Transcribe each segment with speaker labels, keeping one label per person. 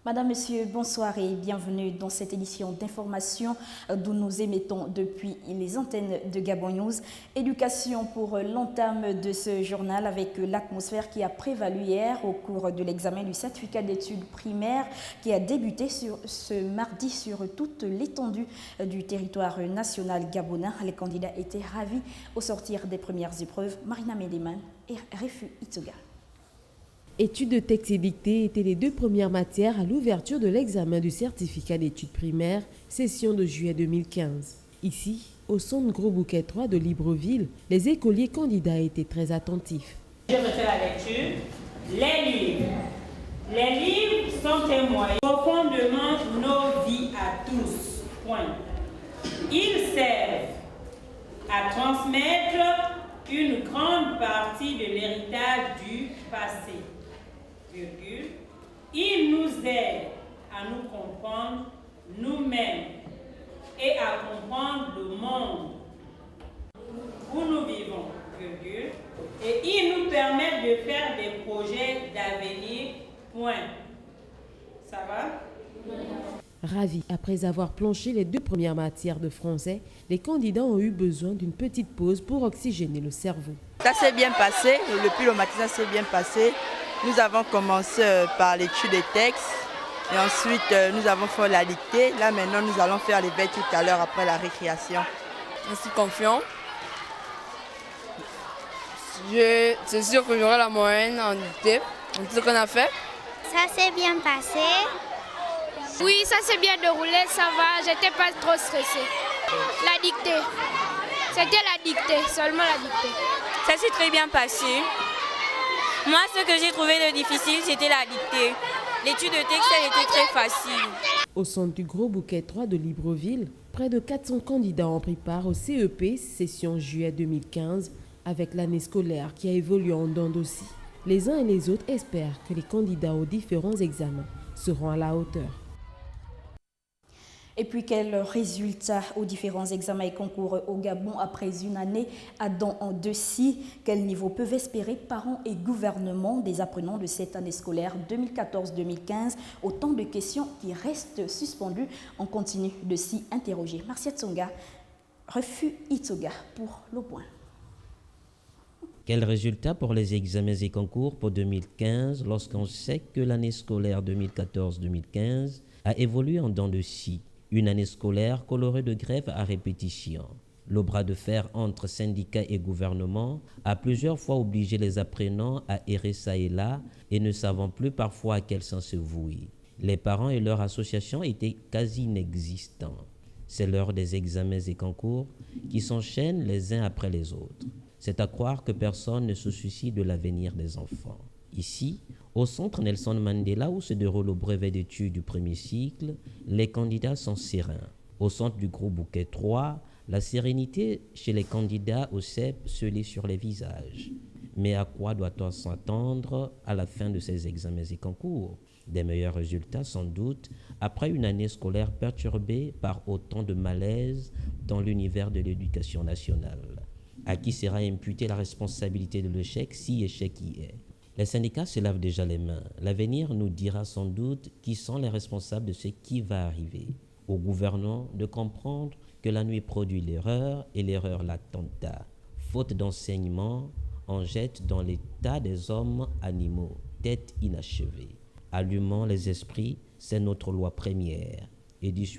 Speaker 1: Madame, Monsieur, bonsoir et bienvenue dans cette édition d'information d'où nous émettons depuis les antennes de Gabon News. Éducation pour l'entame de ce journal avec l'atmosphère qui a prévalu hier au cours de l'examen du certificat d'études primaires qui a débuté ce mardi sur toute l'étendue du territoire national gabonais. Les candidats étaient ravis au sortir des premières épreuves. Marina Medeman et Refu Itsoga.
Speaker 2: Études de texte et dictée étaient les deux premières matières à l'ouverture de l'examen du certificat d'études primaires, session de juillet 2015. Ici, au centre Gros Bouquet 3 de Libreville, les écoliers candidats étaient très attentifs.
Speaker 3: Je refais la lecture. Les livres. Les livres sont témoins profondément nos vies à tous. Point. Ils servent à transmettre une grande partie de l'héritage du passé. Il nous aide à nous comprendre nous-mêmes et à comprendre le monde où nous vivons. Et il nous permet de faire des projets d'avenir. Point. Ça va?
Speaker 2: Ravis, après avoir planché les deux premières matières de français, les candidats ont eu besoin d'une petite pause pour oxygéner le cerveau.
Speaker 4: Ça s'est bien passé, depuis le matin ça s'est bien passé. Nous avons commencé par l'étude des textes et ensuite nous avons fait la dictée. Là maintenant nous allons faire les veilles tout à l'heure après la récréation.
Speaker 5: Je suis confiant. C'est sûr que j'aurai la moyenne en dictée, en tout ce qu'on a fait.
Speaker 6: Ça s'est bien passé.
Speaker 7: Oui, ça s'est bien déroulé, ça va, j'étais pas trop stressée. La dictée, c'était la dictée, seulement la dictée.
Speaker 8: Ça s'est très bien passé. Moi, ce que j'ai trouvé de difficile, c'était la dictée. L'étude de texte, elle était très facile.
Speaker 2: Au centre du Gros Bouquet 3 de Libreville, près de 400 candidats ont pris part au CEP, session juillet 2015, avec l'année scolaire qui a évolué en dents aussi. Les uns et les autres espèrent que les candidats aux différents examens seront à la hauteur.
Speaker 1: Et puis, quels résultats aux différents examens et concours au Gabon après une année à dents en deux scies? Quel niveau peuvent espérer parents et gouvernements des apprenants de cette année scolaire 2014-2015? Autant de questions qui restent suspendues. On continue de s'y interroger. Marcia Tsonga, Refu Itsoga pour le point.
Speaker 9: Quels résultats pour les examens et concours pour 2015 lorsqu'on sait que l'année scolaire 2014-2015 a évolué en dents de scie? Une année scolaire colorée de grèves à répétition. Le bras de fer entre syndicats et gouvernement a plusieurs fois obligé les apprenants à errer ça et là et ne savant plus parfois à quel sens se vouer. Les parents et leur association étaient quasi inexistants. C'est l'heure des examens et concours qui s'enchaînent les uns après les autres. C'est à croire que personne ne se soucie de l'avenir des enfants. Ici, au centre Nelson Mandela, où se déroule le brevet d'études du premier cycle, les candidats sont sereins. Au centre du Gros Bouquet 3, la sérénité chez les candidats au CEP se lit sur les visages. Mais à quoi doit-on s'attendre à la fin de ces examens et concours? Des meilleurs résultats sans doute, après une année scolaire perturbée par autant de malaise dans l'univers de l'éducation nationale. À qui sera imputée la responsabilité de l'échec si échec y est? Les syndicats se lavent déjà les mains. L'avenir nous dira sans doute qui sont les responsables de ce qui va arriver. Aux gouvernants de comprendre que la nuit produit l'erreur et l'erreur l'attentat. Faute d'enseignement, on jette dans l'état des hommes animaux, tête inachevée. Allumons les esprits, c'est notre loi première. Et d'y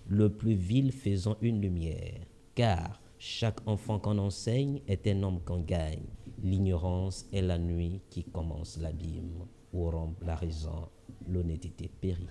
Speaker 9: le plus vil faisant une lumière. Car chaque enfant qu'on enseigne est un homme qu'on gagne. L'ignorance est la nuit qui commence l'abîme, où rompt la raison, l'honnêteté périt.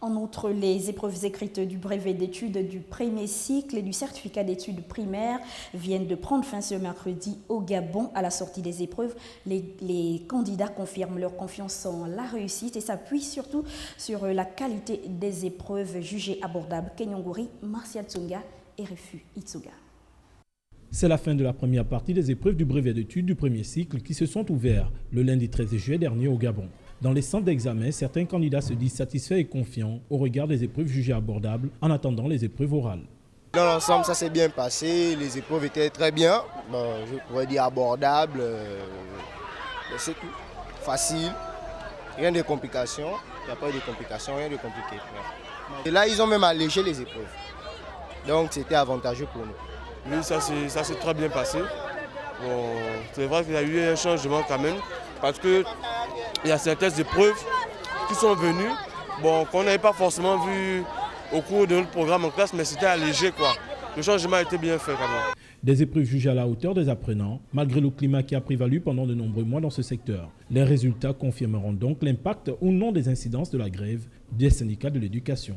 Speaker 1: En outre, les épreuves écrites du brevet d'études du premier cycle et du certificat d'études primaires viennent de prendre fin ce mercredi au Gabon. À la sortie des épreuves, les candidats confirment leur confiance en la réussite et s'appuient surtout sur la qualité des épreuves jugées abordables. Kenyongori, Martial Tsonga et Refu Itsoga.
Speaker 10: C'est la fin de la première partie des épreuves du brevet d'études du premier cycle qui se sont ouvertes le lundi 13 juillet dernier au Gabon. Dans les centres d'examen, certains candidats se disent satisfaits et confiants au regard des épreuves jugées abordables en attendant les épreuves orales.
Speaker 11: Dans l'ensemble, ça s'est bien passé, les épreuves étaient très bien, je pourrais dire abordables, c'est tout. facile, rien de complications. Il n'y a pas eu de complications, rien de compliqué. Et là, ils ont même allégé les épreuves. Donc, c'était avantageux pour nous.
Speaker 12: Oui, ça s'est très bien passé. Bon, c'est vrai qu'il y a eu un changement quand même, parce qu'il y a certaines épreuves qui sont venues, bon, qu'on n'avait pas forcément vu au cours de notre programme en classe, mais c'était allégé, quoi. Le changement a été bien fait quand même.
Speaker 10: Des épreuves jugées à la hauteur des apprenants, malgré le climat qui a prévalu pendant de nombreux mois dans ce secteur. Les résultats confirmeront donc l'impact ou non des incidences de la grève des syndicats de l'éducation.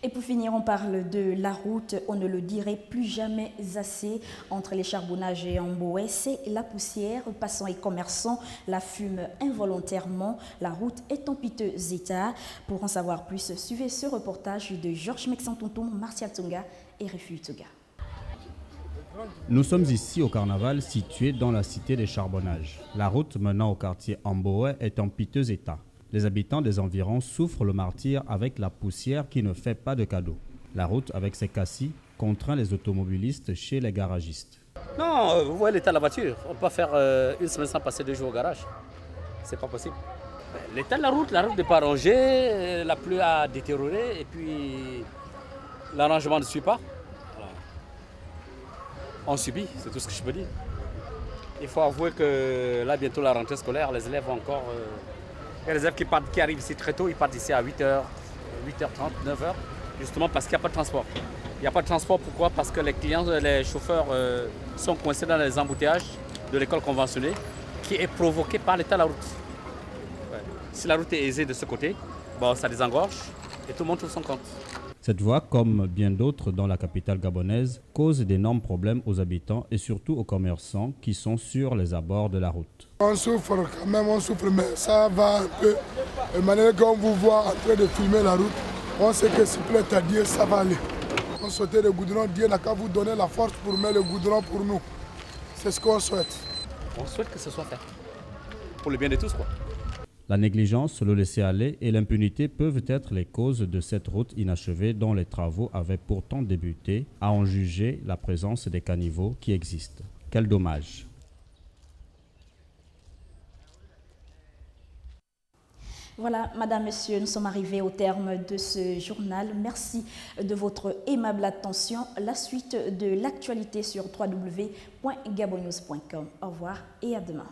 Speaker 1: Et pour finir, on parle de la route, on ne le dirait plus jamais assez, entre les charbonnages et Amboé, c'est la poussière, passants et commerçants la fument involontairement, la route est en piteux état. Pour en savoir plus, suivez ce reportage de Georges Mexantonton, Martial Tsonga et Refu Tsoga.
Speaker 13: Nous sommes ici au carnaval situé dans la cité des charbonnages. La route menant au quartier Amboé est en piteux état. Les habitants des environs souffrent le martyre avec la poussière qui ne fait pas de cadeau. La route, avec ses cassis, contraint les automobilistes chez les garagistes.
Speaker 14: Non, vous voyez l'état de la voiture. On ne peut pas faire une semaine sans passer 2 jours au garage. C'est pas possible. L'état de la route n'est pas rangée, la pluie a détérioré et puis l'arrangement ne suit pas. Voilà. On subit, c'est tout ce que je peux dire. Il faut avouer que là, bientôt la rentrée scolaire, les élèves vont encore... Il y a des élèves qui arrivent ici très tôt, ils partent ici à 8h, 8h30, 9h, justement parce qu'il n'y a pas de transport. Il n'y a pas de transport, pourquoi? Parce que les clients, les chauffeurs sont coincés dans les embouteillages de l'école conventionnée qui est provoqué par l'état de la route. Ouais. Si la route est aisée de ce côté, bon, ça désengorge et tout le monde trouve son compte.
Speaker 13: Cette voie, comme bien d'autres dans la capitale gabonaise, cause d'énormes problèmes aux habitants et surtout aux commerçants qui sont sur les abords de la route.
Speaker 15: On souffre quand même, on souffre, mais ça va un peu. De manière qu'on vous voit en train de filmer la route, on sait que s'il plaît à Dieu, ça va aller. On souhaitait le goudron, Dieu n'a qu'à vous donner la force pour mettre le goudron pour nous. C'est ce qu'on souhaite.
Speaker 14: On souhaite que ce soit fait. Pour le bien de tous, quoi.
Speaker 13: La négligence, le laisser-aller et l'impunité peuvent être les causes de cette route inachevée dont les travaux avaient pourtant débuté, à en juger la présence des caniveaux qui existent. Quel dommage!
Speaker 1: Voilà, Madame, Monsieur, nous sommes arrivés au terme de ce journal. Merci de votre aimable attention. La suite de l'actualité sur www.gabonnews.com. Au revoir et à demain.